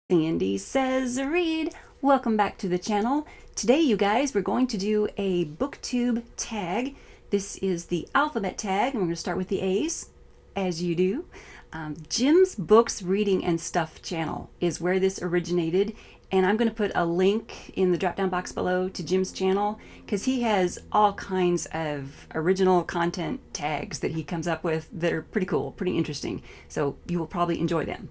Sandy Says Read. Welcome back to the channel. Today, you guys, we're going to do a booktube tag. This is the alphabet tag, and we're going to start with the A's, as you do. Jim's Books, Reading, and Stuff channel is where this originated, and I'm going to put a link in the drop-down box below to Jim's channel because he has all kinds of original content tags that he comes up with that are pretty cool, pretty interesting, so you will probably enjoy them.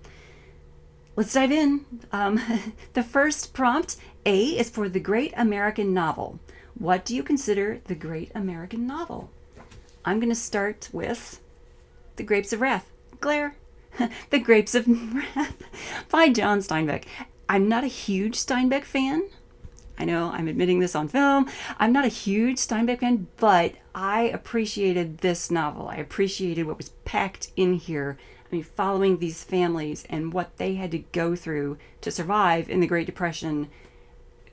Let's dive in. The first prompt, A, is for the Great American Novel. What do you consider the Great American Novel? I'm going to start with The Grapes of Wrath. Glare. The Grapes of Wrath by John Steinbeck. I'm not a huge Steinbeck fan. I know I'm admitting this on film. I'm not a huge Steinbeck fan, but I appreciated this novel. I appreciated what was packed in here. I mean, following these families and what they had to go through to survive in the Great Depression,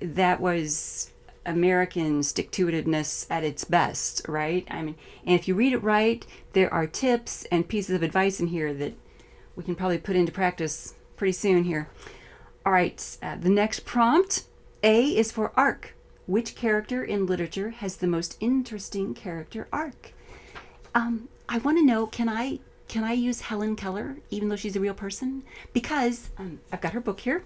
that was American stick-to-itiveness at its best, right? I mean, and if you read it right, there are tips and pieces of advice in here that we can probably put into practice pretty soon here. All right, the next prompt, A, is for arc. Which character in literature has the most interesting character arc? I want to know, can I use Helen Keller, even though she's a real person? Because I've got her book here,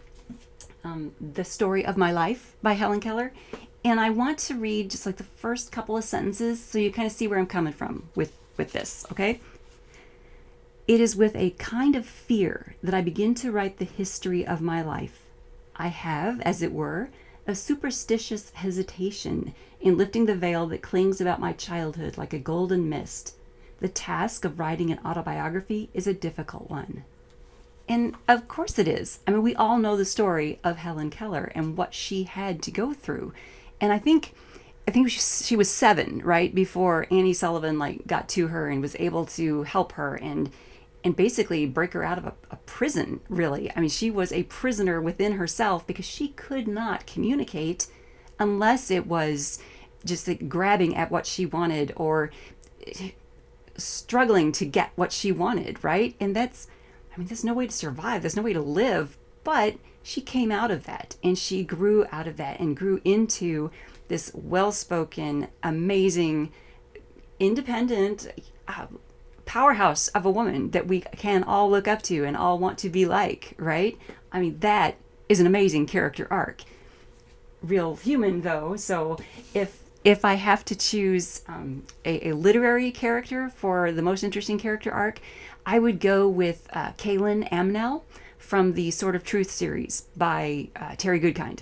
The Story of My Life by Helen Keller, and I want to read just like the first couple of sentences so you kind of see where I'm coming from with this, okay? It is with a kind of fear that I begin to write the history of my life. I have, as it were, a superstitious hesitation in lifting the veil that clings about my childhood like a golden mist. The task of writing an autobiography is a difficult one. And of course it is. I mean, we all know the story of Helen Keller and what she had to go through. And I think she was 7, right, before Annie Sullivan got to her and was able to help her and basically break her out of a prison, really. I mean, she was a prisoner within herself because she could not communicate unless it was just grabbing at what she wanted or struggling to get what she wanted, right? And there's no way to survive. There's no way to live. But she came out of that, and she grew out of that and grew into this well-spoken, amazing, independent powerhouse of a woman that we can all look up to and all want to be like, right? I mean, that is an amazing character arc. Real human, though, so if I have to choose a literary character for the most interesting character arc, I would go with Kaylin Amnell from the Sword of Truth series by Terry Goodkind.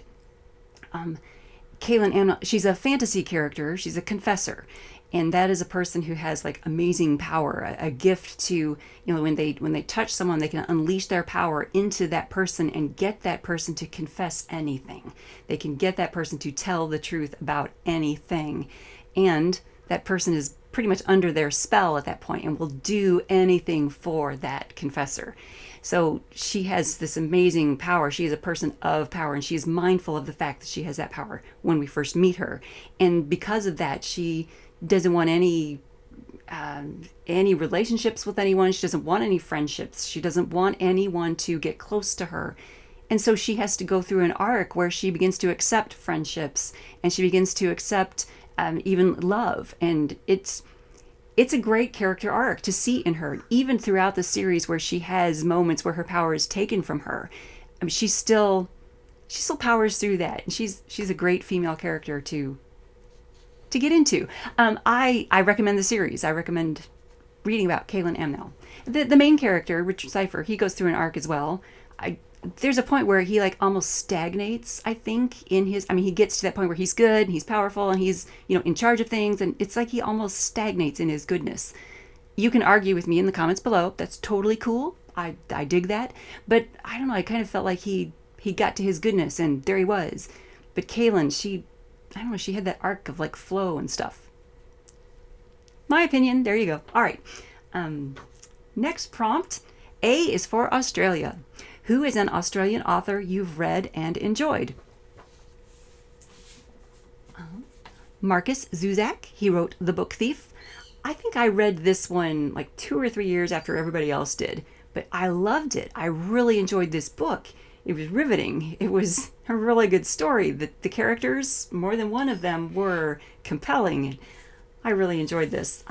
Kaylin Amnell, she's a fantasy character. She's a confessor. And that is a person who has amazing power, a gift to, when they touch someone, they can unleash their power into that person and get that person to confess anything. They can get that person to tell the truth about anything. And that person is pretty much under their spell at that point and will do anything for that confessor. So she has this amazing power. She is a person of power, and she is mindful of the fact that she has that power when we first meet her. And because of that, she doesn't want any relationships with anyone. She doesn't want any friendships. She doesn't want anyone to get close to her. And so she has to go through an arc where she begins to accept friendships, and she begins to accept even love. And it's a great character arc to see in her, even throughout the series where she has moments where her power is taken from her. I mean, she still powers through that, and she's a great female character to get into. I recommend the series. I recommend reading about Kaylin Amnell. The main character, Richard Cypher, he goes through an arc as well. There's a point where he almost stagnates, I think, he gets to that point where he's good, he's powerful, and he's, in charge of things, and it's like he almost stagnates in his goodness. You can argue with me in the comments below. That's totally cool. I dig that. But I don't know, I kind of felt like he got to his goodness, and there he was. But Kaylin, she had that arc of flow and stuff. My opinion, there you go. All right. Next prompt, A, is for Australia. Who is an Australian author you've read and enjoyed? Marcus Zusak. He wrote The Book Thief. I think I read this one 2 or 3 years after everybody else did, but I loved it. I really enjoyed this book. It was riveting. It was a really good story. The characters, more than one of them, were compelling. I really enjoyed this.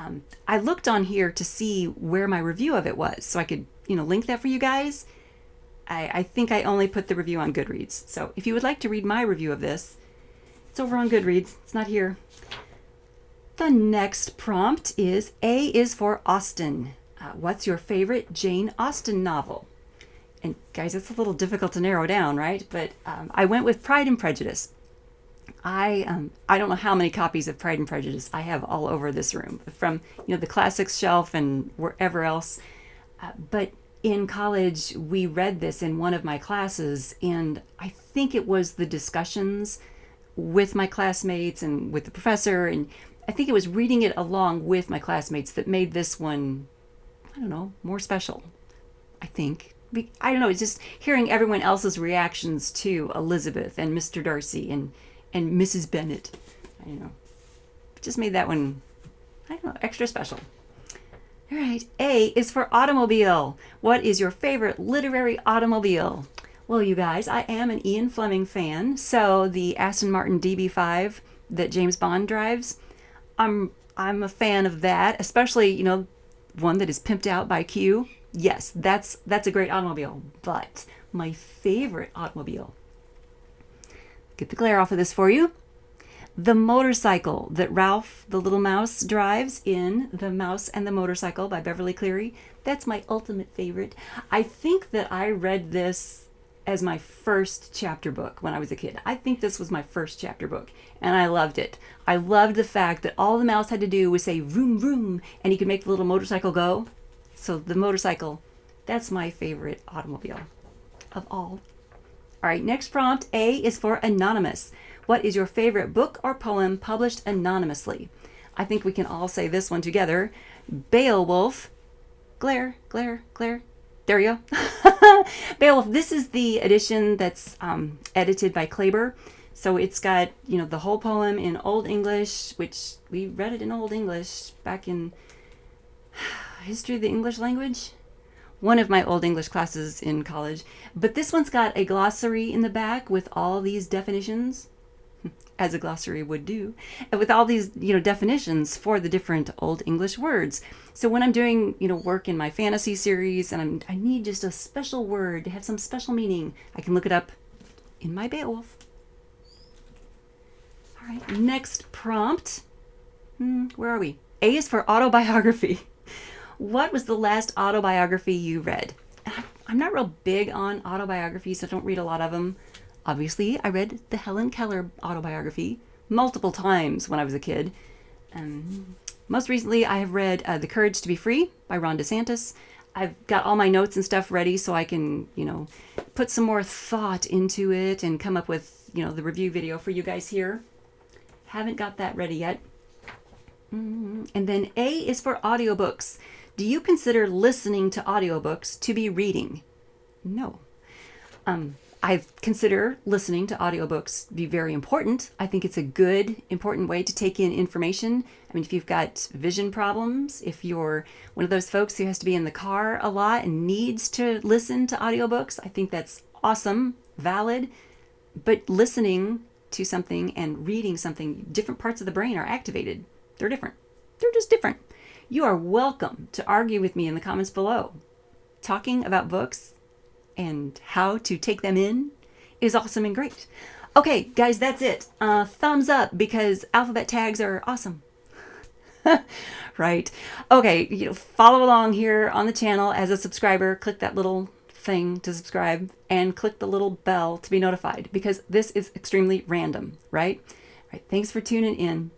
I looked on here to see where my review of it was, so I could, link that for you guys. I think I only put the review on Goodreads. So if you would like to read my review of this, it's over on Goodreads. It's not here. The next prompt is A is for Austen. What's your favorite Jane Austen novel? And guys, it's a little difficult to narrow down, right? But I went with Pride and Prejudice. I don't know how many copies of Pride and Prejudice I have all over this room, from the classics shelf and wherever else. But in college, we read this in one of my classes, and I think it was the discussions with my classmates and with the professor, and I think it was reading it along with my classmates that made this one, I don't know, more special, I think. I don't know, it's just hearing everyone else's reactions to Elizabeth and Mr. Darcy and Mrs. Bennet. I don't know. It just made that one, I don't know, extra special. All right, A is for automobile. What is your favorite literary automobile? Well, you guys, I am an Ian Fleming fan, so the Aston Martin DB5 that James Bond drives, I'm a fan of that, especially, one that is pimped out by Q. Yes, that's a great automobile, but my favorite automobile, get the glare off of this for you, the motorcycle that Ralph the little mouse drives in The Mouse and the Motorcycle by Beverly Cleary. That's my ultimate favorite. I think that I read this as my first chapter book when I was a kid. I think this was my first chapter book, and I loved it. I loved the fact that all the mouse had to do was say vroom vroom, and he could make the little motorcycle go. So the motorcycle, that's my favorite automobile of all. All right, next prompt, A is for anonymous. What is your favorite book or poem published anonymously? I think we can all say this one together. Beowulf. Glare, glare, glare. There you go. Beowulf, this is the edition that's edited by Kleber. So it's got, the whole poem in Old English, which we read it in Old English back in History of the English Language, one of my Old English classes in college. But this one's got a glossary in the back with all these definitions, as a glossary would do, and with all these, definitions for the different Old English words. So when I'm doing, work in my fantasy series and I need just a special word to have some special meaning, I can look it up in my Beowulf. All right, next prompt. Where are we? A is for autobiography. What was the last autobiography you read? I'm not real big on autobiographies, so I don't read a lot of them. Obviously, I read the Helen Keller autobiography multiple times when I was a kid. Most recently, I have read The Courage to be Free by Ron DeSantis. I've got all my notes and stuff ready so I can, put some more thought into it and come up with, the review video for you guys here. Haven't got that ready yet. And then A is for audiobooks. Do you consider listening to audiobooks to be reading? No. I consider listening to audiobooks to be very important. I think it's a good, important way to take in information. I mean, if you've got vision problems, if you're one of those folks who has to be in the car a lot and needs to listen to audiobooks, I think that's awesome, valid. But listening to something and reading something, different parts of the brain are activated. They're different. They're just different. You are welcome to argue with me in the comments below. Talking about books and how to take them in is awesome and great. Okay, guys, that's it. Thumbs up because alphabet tags are awesome. Right. Okay, follow along here on the channel as a subscriber. Click that little thing to subscribe and click the little bell to be notified because this is extremely random, right? All right, thanks for tuning in.